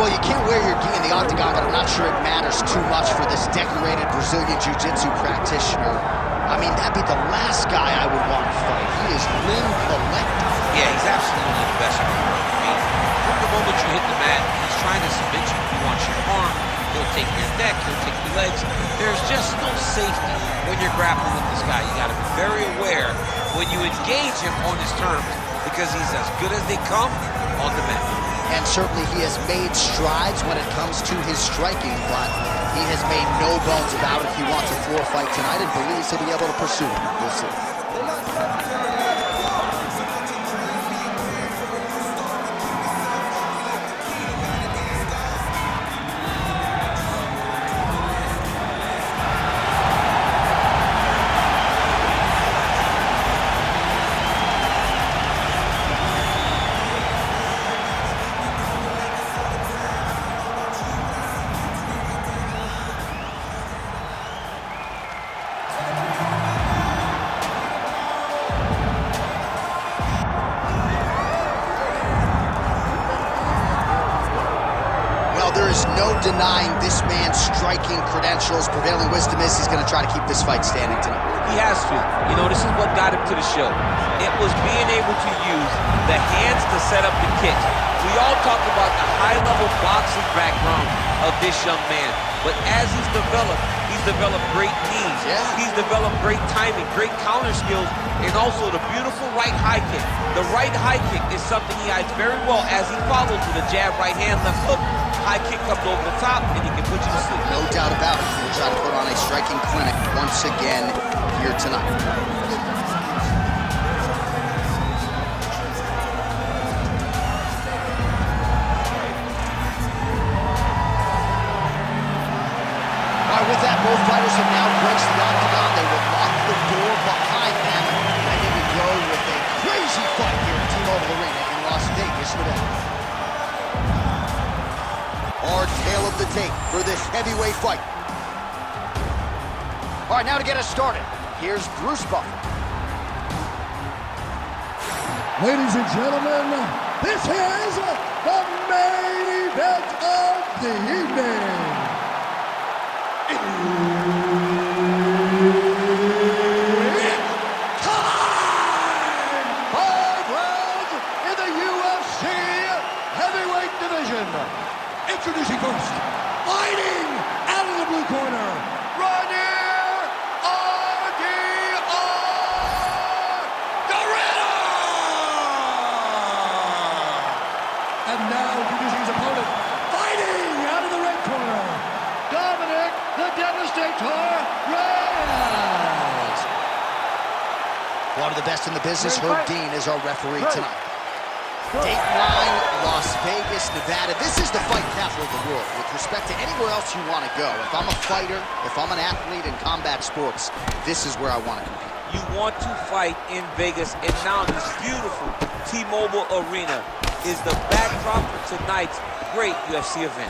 Well, you can't wear your gi in the octagon, but I'm not sure it matters too much for this decorated Brazilian Jiu-Jitsu practitioner. I mean, that'd be the last guy I would want to fight. He is limb collected. Yeah, he's absolutely the best in the world. I mean, from the moment you hit the mat, he's trying to submit you. He wants your arm, he'll take your neck, he'll take your legs. There's just no safety when you're grappling with this guy. You gotta be very aware when you engage him on his terms, because he's as good as they come on the mat. And certainly he has made strides when it comes to his striking, but he has made no bones about it. He wants a floor fight tonight and believes he'll be able to pursue it. We'll see. There is no denying this man's striking credentials. Prevailing wisdom is he's going to try to keep this fight standing tonight. He has to. You know, this is what got him to the show. It was being able to use the hands to set up the kicks. We all talk about the high-level boxing background of this young man, but as he's developed great knees. Yeah. He's developed great timing, great counter skills, and also the beautiful right high kick. The right high kick is something he hides very well as he follows with a jab, right hand, left hook. High kick comes over the top, and he can put you to sleep. No doubt about it. He'll try to put on a striking clinic once again here tonight. All right, with that, both fighters have now braced the octagon. They will lock the door behind them, ready to go with a crazy fight here at T-Mobile Arena in Las Vegas, Nevada. Our tale of the tape for this heavyweight fight. All right, now to get us started, here's Bruce Buffer. Ladies and gentlemen, this is the main event of the evening. It's time! 5 rounds in the UFC heavyweight division. Introducing first, fighting out of the blue corner, Reinier De Ridder! And now introducing his opponent, fighting out of the red corner, Dominick the Devastator Reyez. One of the best in the business, Herb Dean, is our referee tonight. Dateline, Las Vegas, Nevada. This is the fight capital of the world with respect to anywhere else you want to go. If I'm a fighter, if I'm an athlete in combat sports, this is where I want to compete. You want to fight in Vegas, and now this beautiful T-Mobile Arena is the backdrop for tonight's great UFC event.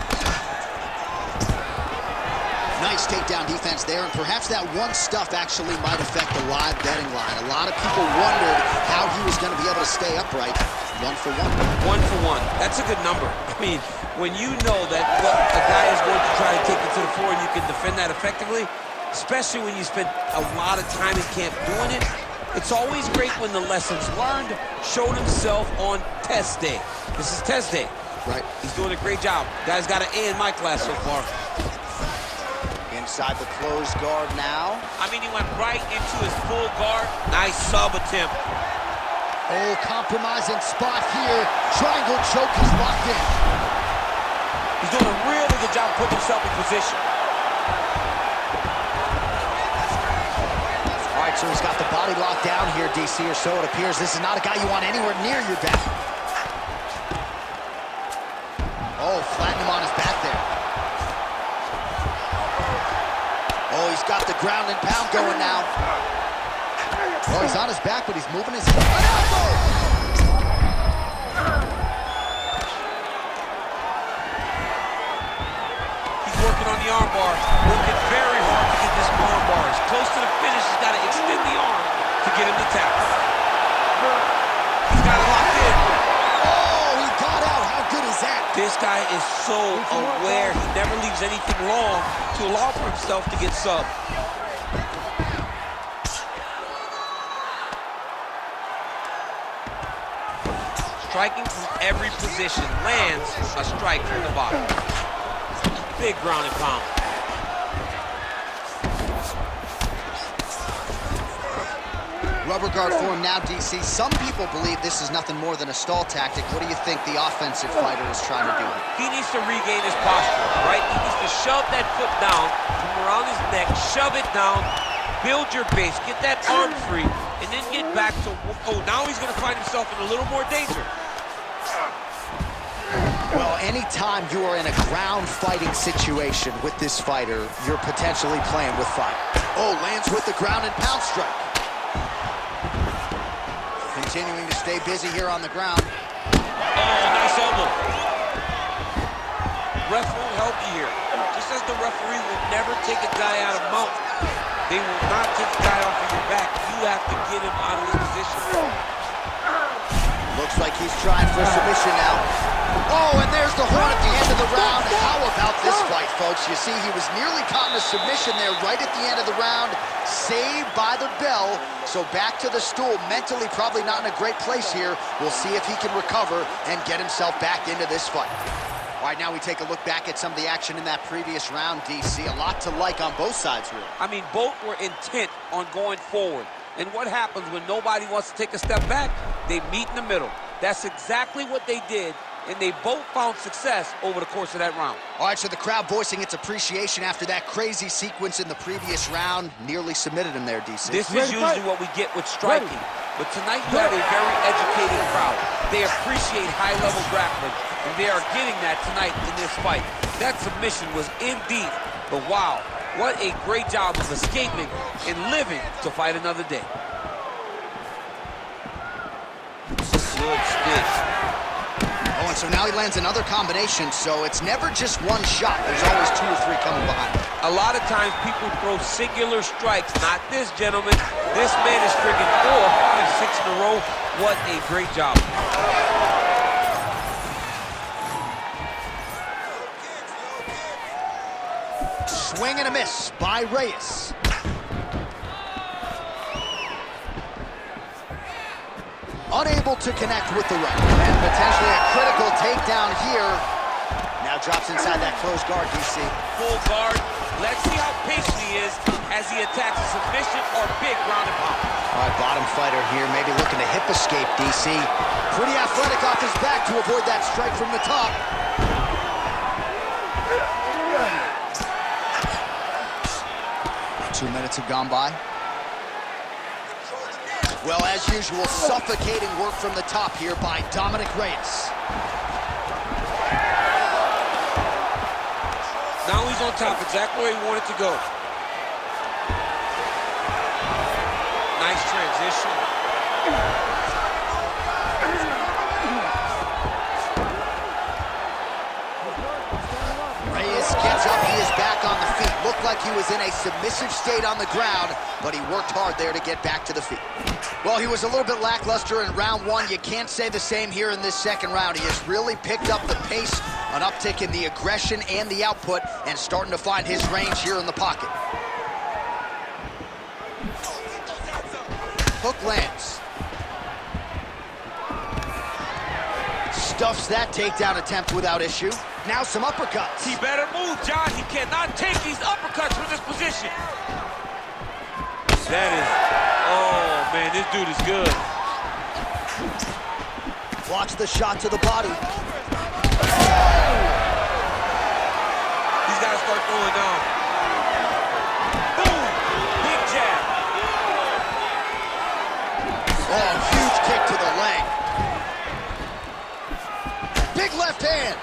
Nice takedown defense there, and perhaps that one stuff actually might affect the live betting line. A lot of people wondered how he was going to be able to stay upright. 1 for 1. 1 for 1. That's a good number. I mean, when you know that a guy is going to try to take you to the floor and you can defend that effectively, especially when you spend a lot of time in camp doing it, it's always great when the lessons learned showed himself on test day. This is test day. Right. He's doing a great job. Guy's got an A in my class so far. Inside the closed guard now. I mean, he went right into his full guard. Nice sub attempt. Oh, compromising spot here. Triangle choke is locked in. He's doing a really good job putting himself in position. All right, so he's got the body locked down here, DC, or so it appears. This is not a guy you want anywhere near your back. Oh, flatten him on his back there. Oh, he's got the ground and pound going now. Oh, he's on his back, but he's moving his elbow. He's working on the arm bar, working very hard to get this arm bar. He's close to the finish. He's got to extend the arm to get him to tap. He's got it locked in. Oh, he got out. How good is that? This guy is so aware. He never leaves anything long to allow for himself to get subbed. Striking from every position, lands a strike from the bottom. Big ground and pound. Rubber guard for him now, DC. Some people believe this is nothing more than a stall tactic. What do you think the offensive fighter is trying to do? He needs to regain his posture, right? He needs to shove that foot down from around his neck, shove it down, build your base, get that arm free, and then get back to, oh, now he's gonna find himself in a little more danger. Well, anytime you are in a ground fighting situation with this fighter, you're potentially playing with fire. Oh, lands with the ground and pound strike. Continuing to stay busy here on the ground. Oh, nice elbow. Ref won't help you here. Just as the referee will never take a guy out of mount, they will not take the guy off of your back. You have to get him out of his position. Looks like he's trying for a submission now. Oh, and there's the horn at the end of the round. How about this fight, folks? You see, he was nearly caught in a submission there right at the end of the round. Saved by the bell. So back to the stool. Mentally probably not in a great place here. We'll see if he can recover and get himself back into this fight. All right, now we take a look back at some of the action in that previous round, DC. A lot to like on both sides, really. I mean, both were intent on going forward. And what happens when nobody wants to take a step back? They meet in the middle. That's exactly what they did, and they both found success over the course of that round. All right, so the crowd voicing its appreciation after that crazy sequence in the previous round. Nearly submitted him there, DC. This is usually what we get with striking. But tonight you have a very educated crowd. They appreciate high-level grappling, and they are getting that tonight in this fight. That submission was indeed, but wow, what a great job of escaping and living to fight another day. Good stick. Oh, and so now he lands another combination, so it's never just one shot. There's always 2 or 3 coming behind him. A lot of times people throw singular strikes. Not this gentleman. This man is striking 4, 5, 6 in a row. What a great job. Swing and a miss by Reyes. Unable to connect with the right. And potentially a critical takedown here. Now drops inside that closed guard, DC. Full guard. Let's see how patient he is as he attacks a submission or big ground and pound. All right, bottom fighter here, maybe looking to hip escape, DC. Pretty athletic off his back to avoid that strike from the top. 2 minutes have gone by. Well, as usual, suffocating work from the top here by Dominick Reyez. Now he's on top, exactly where he wanted to go. Nice transition. Reyez gets up, he is back on the feet. Looked like he was in a submissive state on the ground, but he worked hard there to get back to the feet. Well, he was a little bit lackluster in round 1. You can't say the same here in this second round. He has really picked up the pace, an uptick in the aggression and the output, and starting to find his range here in the pocket. Hook lands. Stuffs that takedown attempt without issue. Now some uppercuts. He better move, John. He cannot take these uppercuts from this position. That is, oh man, this dude is good. Blocks the shot to the body. He's got to start throwing down. Boom! Big jab. Oh, huge kick to the leg. Big left hand.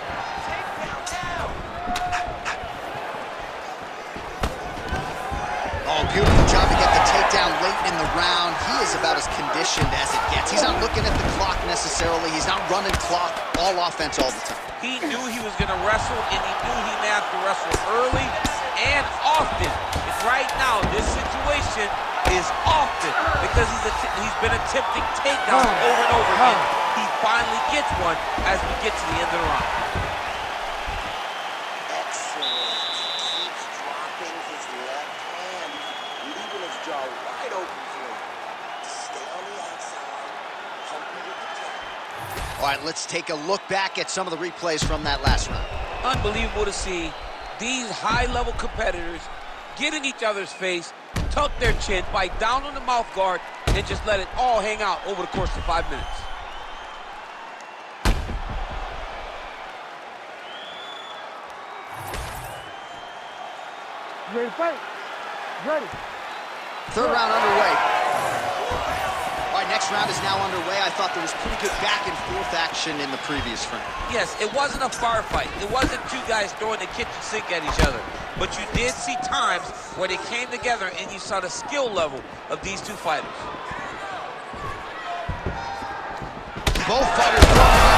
Oh, beautiful job to get the takedown late in the round. He is about as conditioned as it gets. He's not looking at the clock necessarily. He's not running clock, all offense all the time. He knew he was going to wrestle, and he knew he may have to wrestle early and often. And right now, this situation is often because he's been attempting takedowns over and over again. He finally gets one as we get to the end of the round. jaw wide open for him. Stay on the outside. Pump him with the jab. All right, let's take a look back at some of the replays from that last round. Unbelievable to see these high-level competitors get in each other's face, tuck their chin, bite down on the mouth guard, and just let it all hang out over the course of 5 minutes. Ready to fight? Ready. Third round underway. All right, next round is now underway. I thought there was pretty good back and forth action in the previous round. Yes, it wasn't a firefight. It wasn't two guys throwing the kitchen sink at each other. But you did see times where they came together and you saw the skill level of these two fighters. Both fighters throwing it.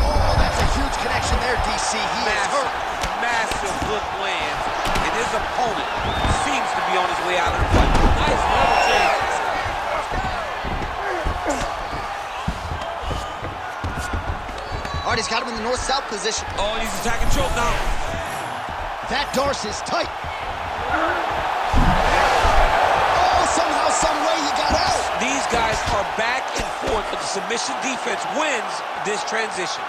Oh, that's a huge connection there, DC. He is hurt. Massive hook lands, and his opponent seems to be on his way out of the fight. Nice level change. All right, he's got him in the north-south position. Oh, he's attacking choke now. That Darce is tight. Oh, somehow, some way he got out. These guys are back and forth, but the submission defense wins this transition.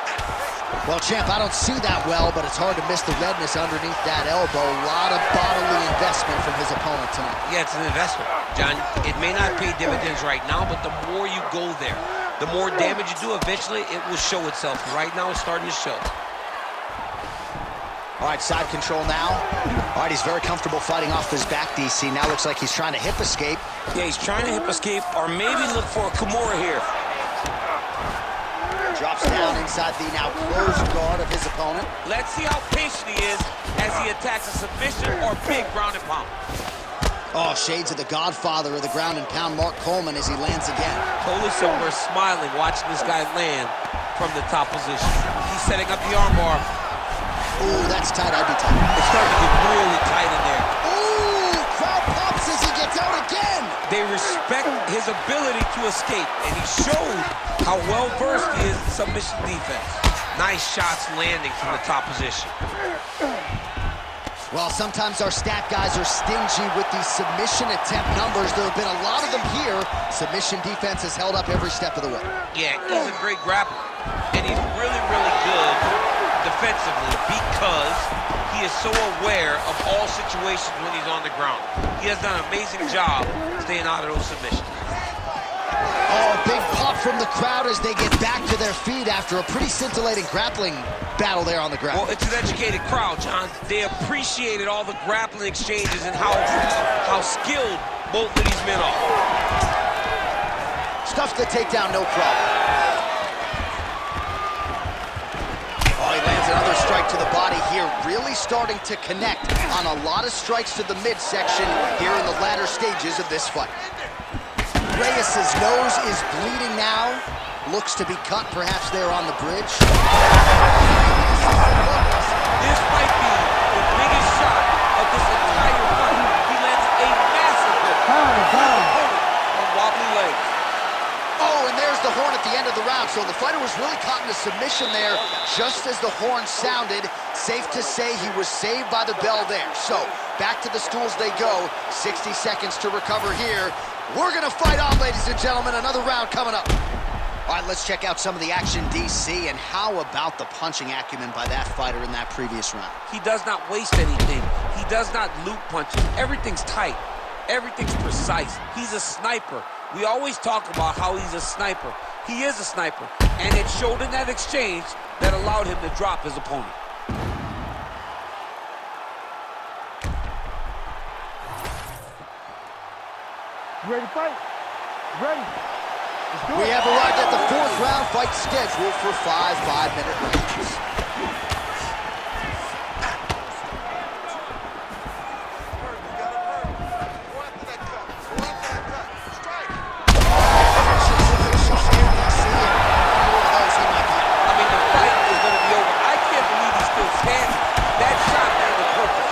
Well, champ, I don't see that well, but it's hard to miss the redness underneath that elbow. A lot of bodily investment from his opponent tonight. Yeah, it's an investment, John. It may not pay dividends right now, but the more you go there, the more damage you do, eventually it will show itself. Right now, it's starting to show. All right, side control now. All right, he's very comfortable fighting off his back, DC. Now looks like he's trying to hip escape. Yeah, he's trying to hip escape or maybe look for a Kimura here. Drops down inside the now closed guard of his opponent. Let's see how patient he is as he attacks a submission or big ground and pound. Oh, shades of the godfather of the ground and pound, Mark Coleman, as he lands again. Totally somewhere smiling watching this guy land from the top position. He's setting up the armbar. Ooh, that's tight. I'd be tight. It's starting to get really tight in there. Ooh, crowd pops as he gets out again. They respect his ability to escape, and he showed how well-versed he is in submission defense. Nice shots landing from the top position. Well, sometimes our stat guys are stingy with these submission attempt numbers. There have been a lot of them here. Submission defense has held up every step of the way. Yeah, he's a great grappler, and he's really, really good defensively because he is so aware of all situations when he's on the ground. He has done an amazing job staying out of those submissions. Oh, big pop from the crowd as they get back to their feet after a pretty scintillating grappling battle there on the ground. Well, it's an educated crowd, John. They appreciated all the grappling exchanges and how skilled both of these men are. Stuffs the takedown, no problem. Oh, he lands another strike to the body here, really starting to connect on a lot of strikes to the midsection here in the latter stages of this fight. Reyes' nose is bleeding now. Looks to be cut, perhaps there on the bridge. This might be the biggest shot of this entire fight. He lands a massive hit on wobbly legs. Oh, and there's the horn at the end of the round. So the fighter was really caught in a submission there just as the horn sounded. Safe to say he was saved by the bell there. So back to the stools they go. 60 seconds to recover here. We're going to fight on, ladies and gentlemen. Another round coming up. All right, let's check out some of the action, DC. And how about the punching acumen by that fighter in that previous round? He does not waste anything. He does not loop punches. Everything's tight. Everything's precise. He's a sniper. We always talk about how he's a sniper. He is a sniper. And it showed in that exchange that allowed him to drop his opponent. Ready to fight? Ready. Let's do it. We have arrived at the fourth round fight scheduled for 5 5-minute rounds. I mean, the fight is going to be over. I can't believe he's still standing. That shot there was perfect.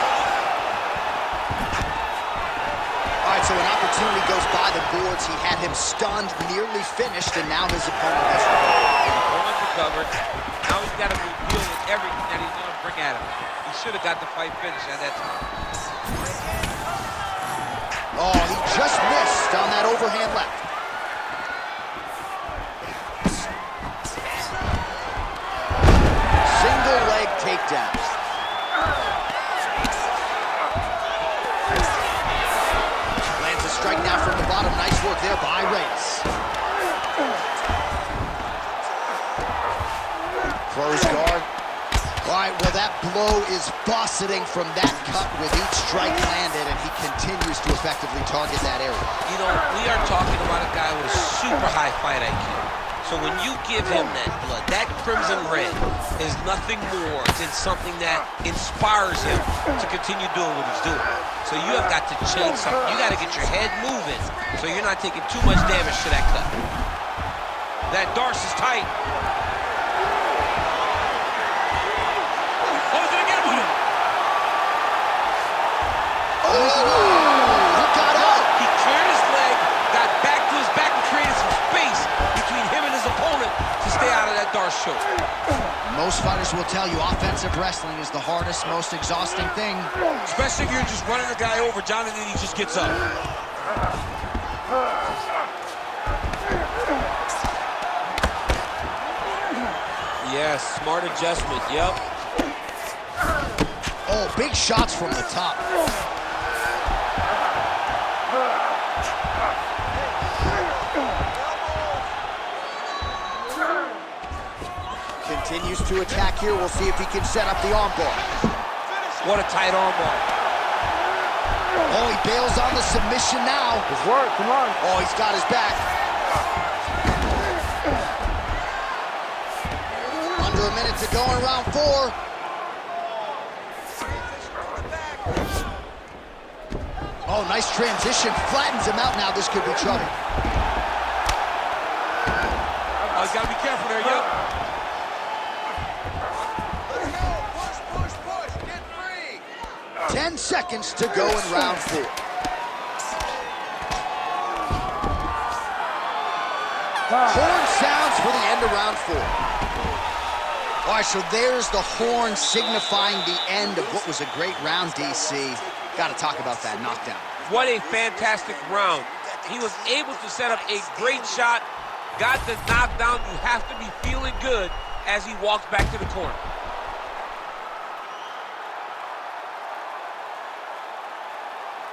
All right, so an opportunity goes by the boards. He had him stunned, nearly finished, and now his opponent has Recovered. Now he's got to deal with everything that he's going to bring at him. He should have got the fight finished at that time. Oh, he overhand left. Single leg takedown. Lands a strike now from the bottom. Nice work there by Reyes. Close guard. All right, well, that blow is buffeting from that cut with each strike landed, and he continues to effectively target that area. You know, we are talking about a guy with a super high fight IQ. So when you give him that blood, that crimson red is nothing more than something that inspires him to continue doing what he's doing. So you have got to change something. You got to get your head moving so you're not taking too much damage to that cut. That Darce is tight. Show. Most fighters will tell you offensive wrestling is the hardest, most exhausting thing. Especially if you're just running a guy over, Jonathan, he just gets up. Yes, smart adjustment, yep. Oh, big shots from the top. Continues to attack here. We'll see if he can set up the armbar. What a tight armbar. Oh, he bails on the submission now. Good work, come on. Oh, he's got his back. Under a minute to go in round 4. Oh, nice transition. Flattens him out now. This could be trouble. Oh, he's got to be careful there, yep. 10 seconds to go in round 4. Horn sounds for the end of round 4. All right, so there's the horn signifying the end of what was a great round, DC. Got to talk about that knockdown. What a fantastic round. He was able to set up a great shot, got the knockdown. You have to be feeling good as he walks back to the corner.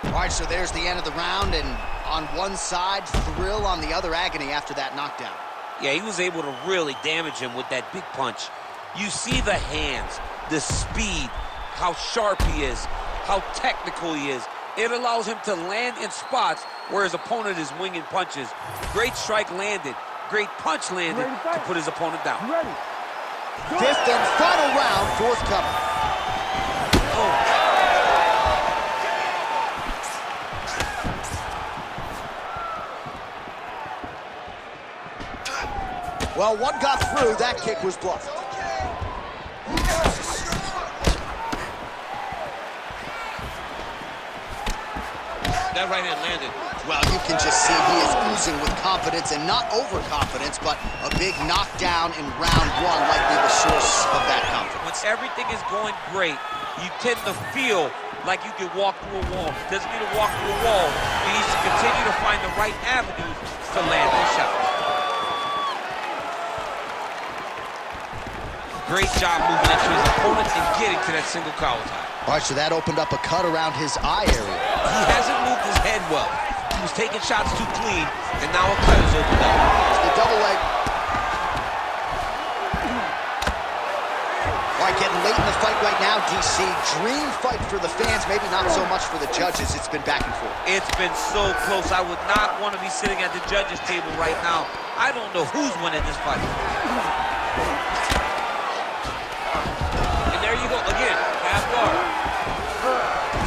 All right, so there's the end of the round, and on one side, thrill, on the other, agony after that knockdown. Yeah, he was able to really damage him with that big punch. You see the hands, the speed, how sharp he is, how technical he is. It allows him to land in spots where his opponent is winging punches. Great strike landed, great punch landed to put his opponent down. Fifth and final round forthcoming. Oh. Well, one got through. That kick was blocked. That right hand landed. Well, you can just see he is oozing with confidence, and not overconfidence, but a big knockdown in round 1 likely the source of that confidence. When everything is going great, you tend to feel like you can walk through a wall. He doesn't need to walk through a wall. He needs to continue to find the right avenues to land those shots. Great job moving into his opponent and getting to that single collar tie. All right, so that opened up a cut around his eye area. He hasn't moved his head well. He was taking shots too clean, and now a cut is opened up. It's the double leg. All right, getting late in the fight right now, DC. Dream fight for the fans, maybe not so much for the judges. It's been back and forth. It's been so close. I would not want to be sitting at the judges' table right now. I don't know who's winning this fight. There you go, again, half guard.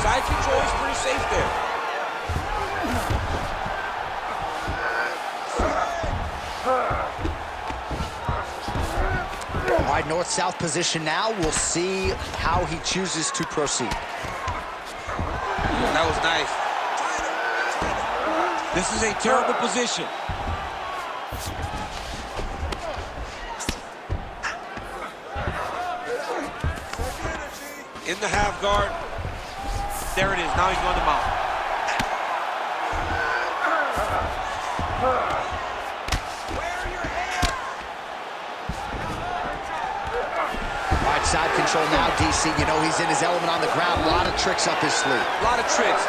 Side control is pretty safe there. All right, north-south position now. We'll see how he chooses to proceed. That was nice. This is a terrible position. In the half guard. There it is. Now he's going to mount. All right, side control now, DC. You know he's in his element on the ground. A lot of tricks up his sleeve. A lot of tricks.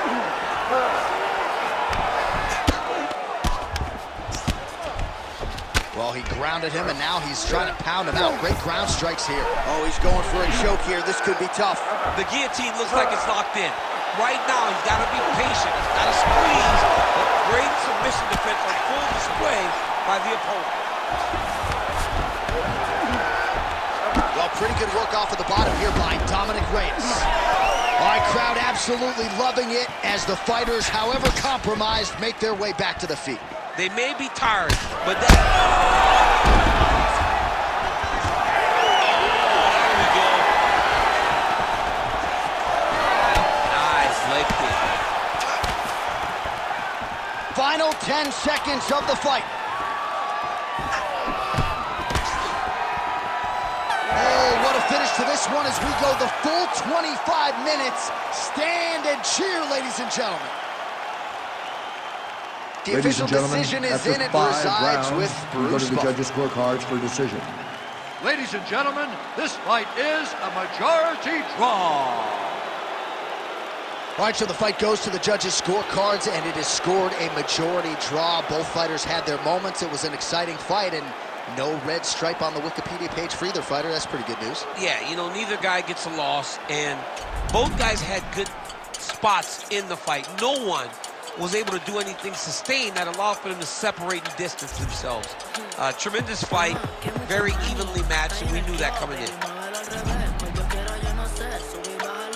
Well, he grounded him, and now he's trying to pound him out. Great ground strikes here. Oh, he's going for a choke here. This could be tough. The guillotine looks like it's locked in. Right now, he's got to be patient. He's got to squeeze. But great submission defense on full display by the opponent. Well, pretty good work off of the bottom here by Dominick Reyez. All right, crowd absolutely loving it as the fighters, however compromised, make their way back to the feet. They may be tired, but that... There we go. Nice leg kick. Final 10 seconds of the fight. Oh, what a finish to this one as we go the full 25 minutes. Stand and cheer, ladies and gentlemen. The official decision is in. It resides with Bruce. Go to the judges' scorecards for decision. Ladies and gentlemen, this fight is a majority draw. All right, so the fight goes to the judges' scorecards, and it is scored a majority draw. Both fighters had their moments. It was an exciting fight, and no red stripe on the Wikipedia page for either fighter. That's pretty good news. Yeah, you know, neither guy gets a loss, and both guys had good spots in the fight. No one was able to do anything sustained that allowed for them to separate and distance themselves. Tremendous fight, very evenly matched, and we knew that coming in.